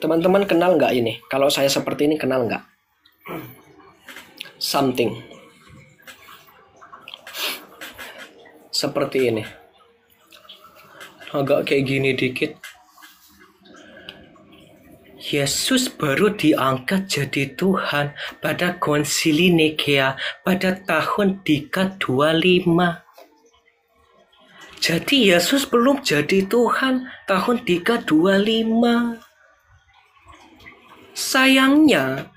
Teman-teman kenal nggak ini? Kalau saya seperti ini kenal nggak? Something. Seperti ini. Agak kayak gini dikit. Yesus baru diangkat jadi Tuhan pada Konsili Nikea pada tahun 325. Jadi Yesus belum jadi Tuhan tahun 325. Sayangnya,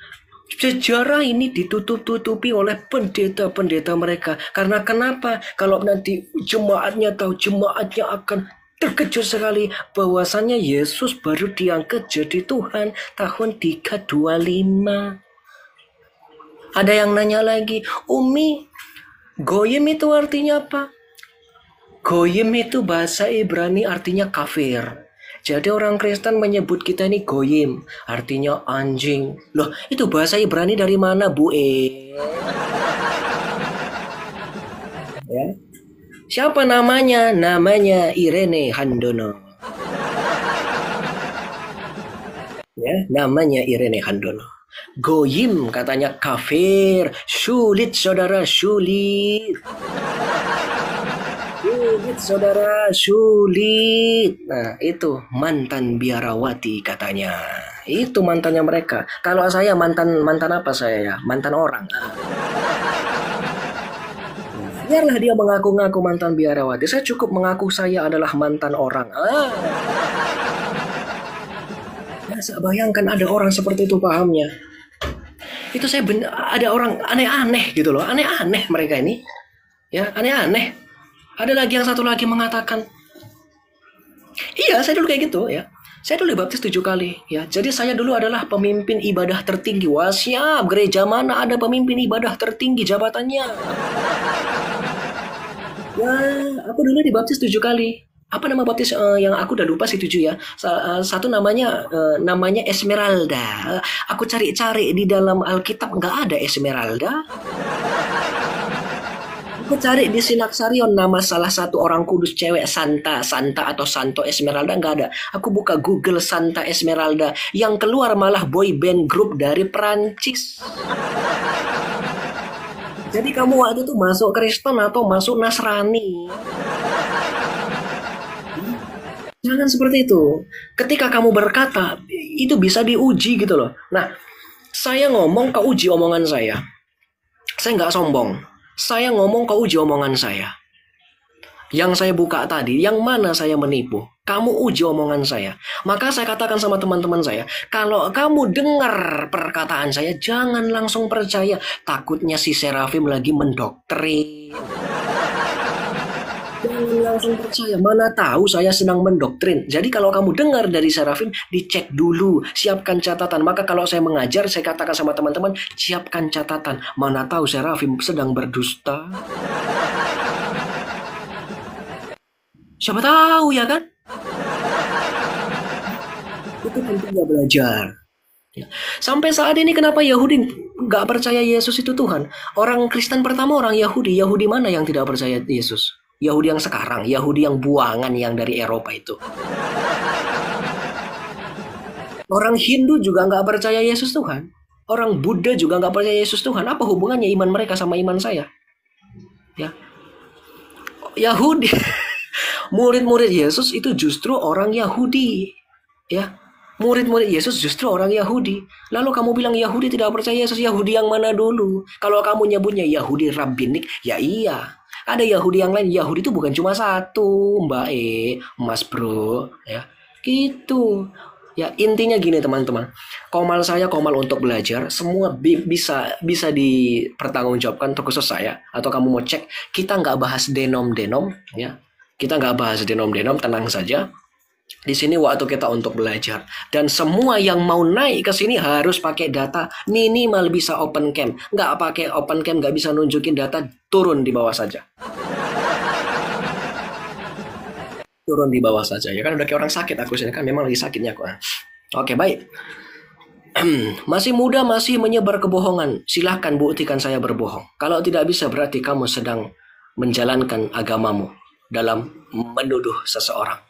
sejarah ini ditutup-tutupi oleh pendeta-pendeta mereka. Karena kenapa? Kalau nanti jemaatnya tahu, jemaatnya akan terkejut sekali bahwasannya Yesus baru diangkat jadi Tuhan tahun 325. Ada yang nanya lagi, Umi, goyim itu artinya apa? Goyim itu bahasa Ibrani artinya kafir. Jadi orang Kristen menyebut kita ini goyim, artinya anjing. Loh, itu bahasa Ibrani dari mana, Bu Ya. Siapa namanya? Namanya Irene Handono. Ya, namanya Irene Handono. Goyim katanya kafir, sulit saudara, sulit. Sulit saudara, sulit. Nah, itu mantan biarawati katanya. Itu mantannya mereka. Kalau saya mantan apa saya ya? Mantan orang. Biarlah dia mengaku-ngaku mantan biarawati. Saya cukup mengaku saya adalah mantan orang. Saya bayangkan ada orang seperti itu pahamnya. Itu saya ada orang aneh-aneh gitu loh. Aneh-aneh mereka ini. Ya, aneh-aneh. Ada lagi yang satu lagi mengatakan, iya saya dulu kayak gitu ya. Saya dulu dibaptis 7 kali ya. Jadi saya dulu adalah pemimpin ibadah tertinggi. Wah siap, gereja mana ada pemimpin ibadah tertinggi jabatannya. Ya, aku dulu dibaptis 7 kali. Apa nama baptis yang aku udah lupa sih 7 ya. Satu namanya Esmeralda. Aku cari-cari di dalam Alkitab nggak ada Esmeralda. Aku cari di Sinaksarion nama salah satu orang kudus cewek Santa atau Santo Esmeralda nggak ada. Aku buka Google Santa Esmeralda, yang keluar malah boy band grup dari Prancis. Jadi kamu waktu itu masuk Kristen atau masuk Nasrani. Jangan seperti itu. Ketika kamu berkata, itu bisa diuji gitu loh. Nah, saya ngomong kau uji omongan saya. Saya nggak sombong. Saya ngomong kau uji omongan saya. Yang saya buka tadi, yang mana saya menipu? Kamu uji omongan saya. Maka saya katakan sama teman-teman saya, kalau kamu dengar perkataan saya, jangan langsung percaya. Takutnya si Serafim lagi mendoktrin. Jangan langsung percaya. Mana tahu saya sedang mendoktrin. Jadi kalau kamu dengar dari Serafim, dicek dulu. Siapkan catatan. Maka kalau saya mengajar, saya katakan sama teman-teman, siapkan catatan. Mana tahu Serafim sedang berdusta. Siapa tahu ya kan? Itu pentingnya belajar. Ya. Sampai saat ini kenapa Yahudi nggak percaya Yesus itu Tuhan? Orang Kristen pertama orang Yahudi. Yahudi mana yang tidak percaya Yesus? Yahudi yang sekarang, Yahudi yang buangan yang dari Eropa itu. Orang Hindu juga nggak percaya Yesus Tuhan. Orang Buddha juga nggak percaya Yesus Tuhan. Apa hubungannya iman mereka sama iman saya? Ya, Yahudi. Murid-murid Yesus itu justru orang Yahudi. Ya, murid-murid Yesus justru orang Yahudi. Lalu kamu bilang Yahudi tidak percaya Yesus. Yahudi yang mana dulu? Kalau kamu nyebutnya Yahudi rabbinik, ya iya. Ada Yahudi yang lain. Yahudi itu bukan cuma satu, Mbak Mas Bro, ya. Gitu. Ya, intinya gini teman-teman. Komal saya komal untuk belajar, semua bisa dipertanggungjawabkan terkhusus saya. Atau kamu mau cek, kita nggak bahas denom-denom, ya. Kita nggak bahas denom-denom, tenang saja. Di sini waktu kita untuk belajar. Dan semua yang mau naik ke sini harus pakai data. Minimal bisa open cam. Nggak pakai open cam, nggak bisa nunjukin data, turun di bawah saja. Turun di bawah saja. Ya kan udah kayak orang sakit aku sini kan. Memang lagi sakitnya aku. Oke, baik. Masih muda, masih menyebar kebohongan. Silahkan buktikan saya berbohong. Kalau tidak bisa berarti kamu sedang menjalankan agamamu dalam menuduh seseorang.